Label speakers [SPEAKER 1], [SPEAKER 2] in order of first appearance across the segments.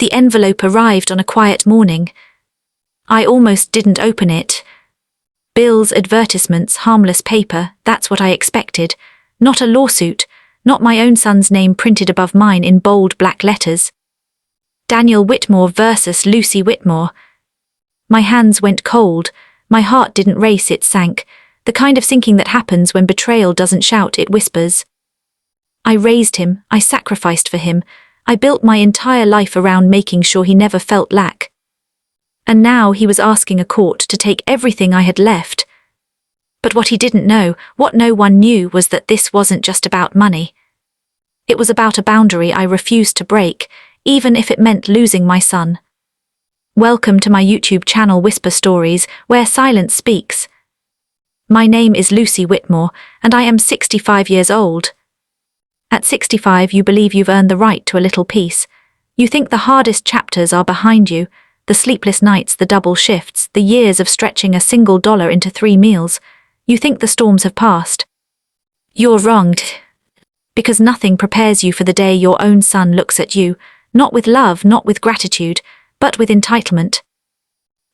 [SPEAKER 1] The envelope arrived on a quiet morning. I almost didn't open it. Bills, advertisements, harmless paper, that's what I expected. Not a lawsuit, not my own son's name printed above mine in bold black letters. Daniel Whitmore versus Lucy Whitmore. My hands went cold, my heart didn't race, it sank, the kind of sinking that happens when betrayal doesn't shout, it whispers. I raised him, I sacrificed for him, I built my entire life around making sure he never felt lack. And now he was asking a court to take everything I had left. But what he didn't know, what no one knew, was that this wasn't just about money. It was about a boundary I refused to break, even if it meant losing my son. Welcome to my YouTube channel Whisper Stories, where silence speaks. My name is Lucy Whitmore, and I am 65 years old. At 65, you believe you've earned the right to a little peace. You think the hardest chapters are behind you, the sleepless nights, the double shifts, the years of stretching a single dollar into 3 meals. You think the storms have passed. You're wrong. Because nothing prepares you for the day your own son looks at you, not with love, not with gratitude, but with entitlement.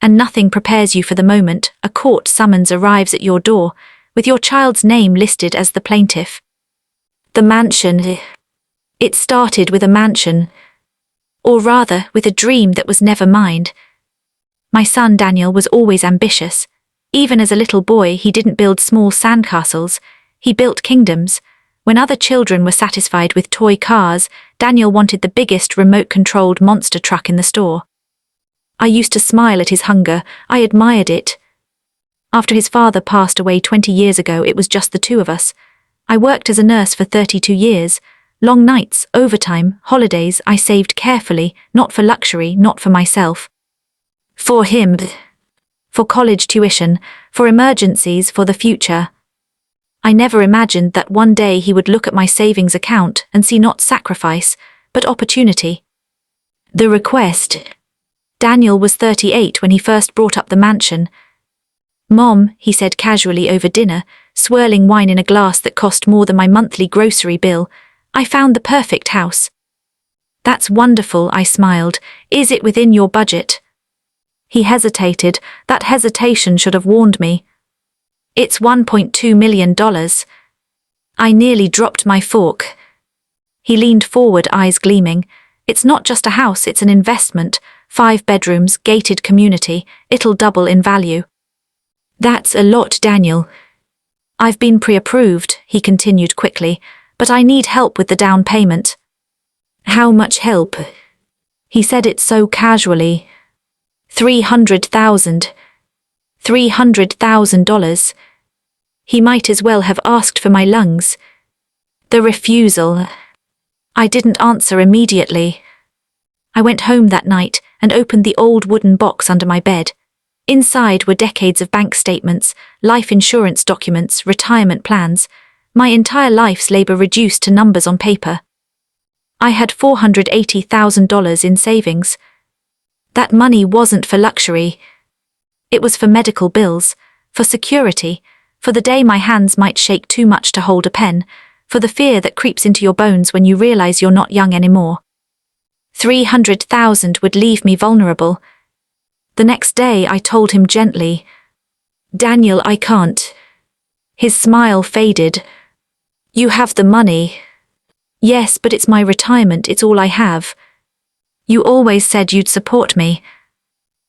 [SPEAKER 1] And nothing prepares you for the moment a court summons arrives at your door, with your child's name listed as the plaintiff. The mansion. It started with a mansion. Or rather, with a dream that was never mine. My son Daniel was always ambitious. Even as a little boy, he didn't build small sandcastles, he built kingdoms. When other children were satisfied with toy cars, Daniel wanted the biggest remote-controlled monster truck in the store. I used to smile at his hunger, I admired it. After his father passed away 20 years ago, it was just the two of us. I worked as a nurse for 32 years. Long nights, overtime, holidays, I saved carefully, not for luxury, not for myself. For him. For college tuition, for emergencies, for the future. I never imagined that one day he would look at my savings account and see not sacrifice, but opportunity. The request. Daniel was 38 when he first brought up the mansion. "Mom," he said casually over dinner, swirling wine in a glass that cost more than my monthly grocery bill, "I found the perfect house." "That's wonderful," I smiled. "Is it within your budget?" He hesitated. That hesitation should have warned me. "It's $1.2 million. I nearly dropped my fork. He leaned forward, eyes gleaming. "It's not just a house, it's an investment. 5 bedrooms, gated community, it'll double in value." "That's a lot, Daniel." "I've been pre-approved," he continued quickly, "but I need help with the down payment." "How much help?" He said it so casually. $300,000. $300,000. He might as well have asked for my lungs. The refusal. I didn't answer immediately. I went home that night and opened the old wooden box under my bed. Inside were decades of bank statements, life insurance documents, retirement plans, my entire life's labor reduced to numbers on paper. I had $480,000 in savings. That money wasn't for luxury. It was for medical bills, for security, for the day my hands might shake too much to hold a pen, for the fear that creeps into your bones when you realize you're not young anymore. 300,000 would leave me vulnerable. The next day I told him gently, "Daniel, I can't." His smile faded. "You have the money." "Yes, but it's my retirement, it's all I have." "You always said you'd support me."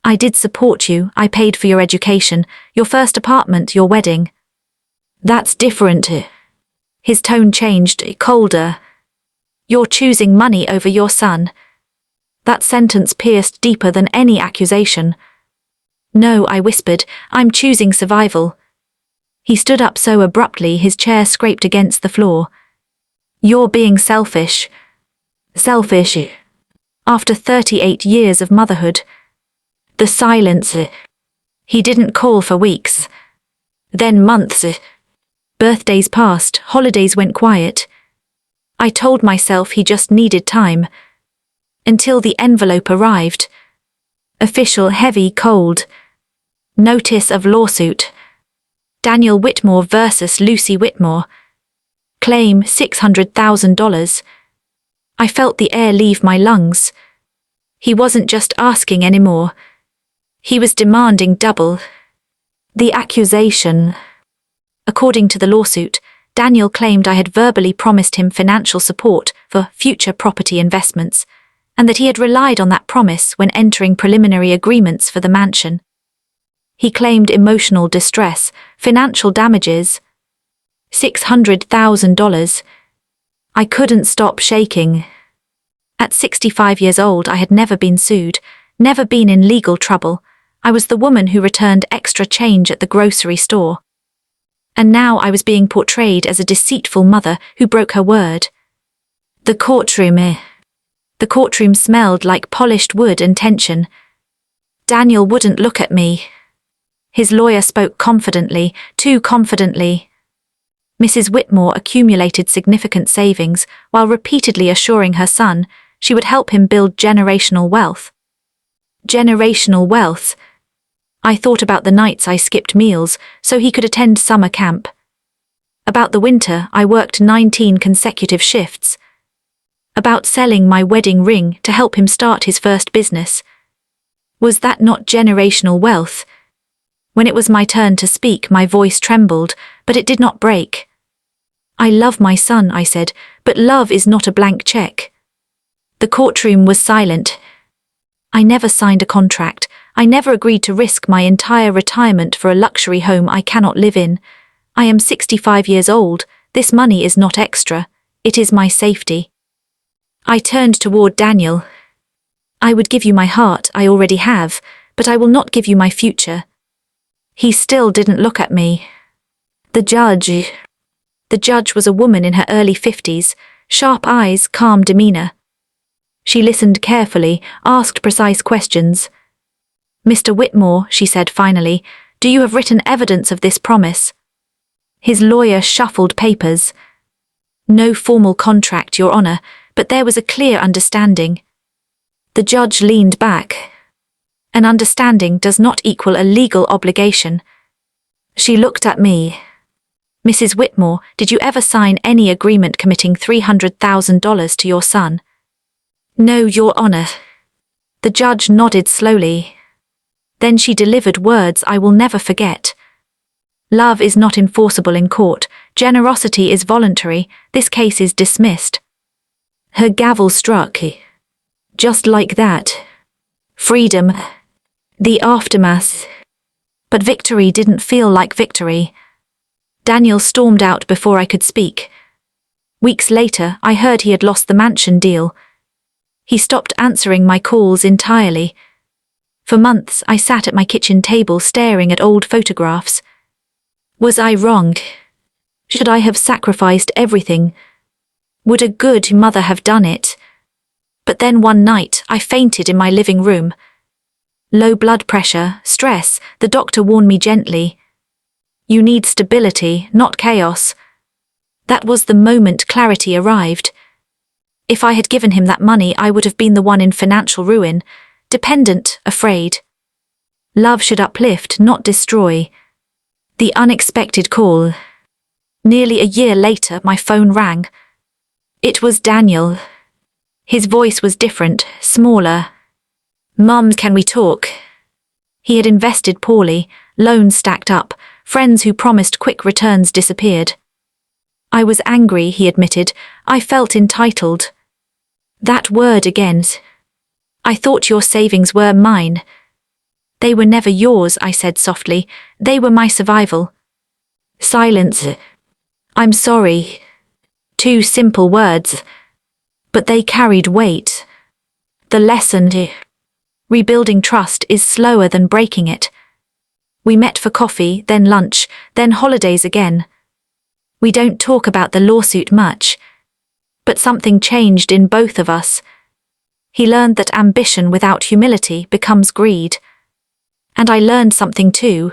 [SPEAKER 1] "I did support you, I paid for your education, your first apartment, your wedding." "That's different." His tone changed, colder. "You're choosing money over your son." That sentence pierced deeper than any accusation. "No," I whispered, "I'm choosing survival." He stood up so abruptly his chair scraped against the floor. "You're being selfish." "Selfish?" After 38 years of motherhood. The silence. He didn't call for weeks. Then months. Birthdays passed, holidays went quiet. I told myself he just needed time. Until the envelope arrived. Official, heavy, cold. Notice of lawsuit. Daniel Whitmore versus Lucy Whitmore. Claim $600,000. I felt the air leave my lungs. He wasn't just asking anymore. He was demanding double. The accusation. According to the lawsuit, Daniel claimed I had verbally promised him financial support for future property investments, and that he had relied on that promise when entering preliminary agreements for the mansion. He claimed emotional distress, financial damages, $600,000. I couldn't stop shaking. At 65 years old, I had never been sued, never been in legal trouble. I was the woman who returned extra change at the grocery store. And now I was being portrayed as a deceitful mother who broke her word. The courtroom smelled like polished wood and tension. Daniel wouldn't look at me. His lawyer spoke confidently, too confidently. Mrs. Whitmore accumulated significant savings while repeatedly assuring her son she would help him build generational wealth. Generational wealth. I thought about the nights I skipped meals so he could attend summer camp. About the winter I worked 19 consecutive shifts. About selling my wedding ring to help him start his first business. Was that not generational wealth? When it was my turn to speak, my voice trembled, but it did not break. I love my son, I said, but love is not a blank check. The courtroom was silent. I never signed a contract. I never agreed to risk my entire retirement for a luxury home I cannot live in. I am 65 years old. This money is not extra. It is my safety. I turned toward Daniel. I would give you my heart, I already have, but I will not give you my future. He still didn't look at me. The judge was a woman in her early 50s, sharp eyes, calm demeanor. She listened carefully, asked precise questions. Mr. Whitmore, she said finally, do you have written evidence of this promise? His lawyer shuffled papers. No formal contract, Your Honor, but there was a clear understanding. The judge leaned back. An understanding does not equal a legal obligation. She looked at me. Mrs. Whitmore, did you ever sign any agreement committing $300,000 to your son? No, Your Honor. The judge nodded slowly. Then she delivered words I will never forget. Love is not enforceable in court. Generosity is voluntary. This case is dismissed. Her gavel struck. Just like that. Freedom. The aftermath. But victory didn't feel like victory. Daniel stormed out before I could speak. Weeks later, I heard he had lost the mansion deal. He stopped answering my calls entirely. For months, I sat at my kitchen table staring at old photographs. Was I wrong? Should I have sacrificed everything? Would a good mother have done it? But then one night, I fainted in my living room. Low blood pressure, stress, the doctor warned me gently. You need stability, not chaos. That was the moment clarity arrived. If I had given him that money, I would have been the one in financial ruin, dependent, afraid. Love should uplift, not destroy. The unexpected call. Nearly a year later, my phone rang. It was Daniel. His voice was different, smaller. Mum, can we talk? He had invested poorly, loans stacked up, friends who promised quick returns disappeared. I was angry, he admitted. I felt entitled. That word again. I thought your savings were mine. They were never yours, I said softly. They were my survival. Silence. I'm sorry. 2 simple words. But they carried weight. The lesson. Rebuilding trust is slower than breaking it. We met for coffee, then lunch, then holidays again. We don't talk about the lawsuit much. But something changed in both of us. He learned that ambition without humility becomes greed. And I learned something too.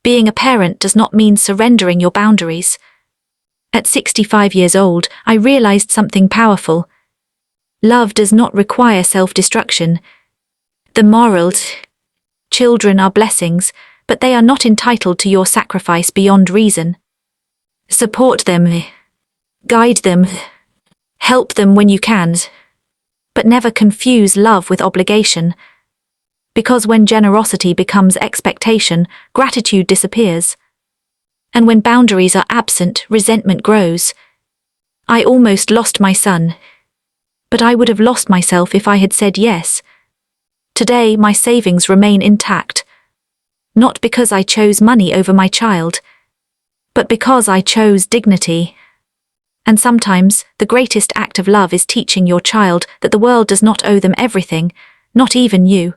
[SPEAKER 1] Being a parent does not mean surrendering your boundaries. At 65 years old, I realized something powerful. Love does not require self-destruction. The moral. Children are blessings, but they are not entitled to your sacrifice beyond reason. Support them. Guide them. Help them when you can. but never confuse love with obligation. Because when generosity becomes expectation, gratitude disappears. And when boundaries are absent, resentment grows. I almost lost my son. But I would have lost myself if I had said yes. Today, my savings remain intact. Not because I chose money over my child, but because I chose dignity. And sometimes, the greatest act of love is teaching your child that the world does not owe them everything, not even you.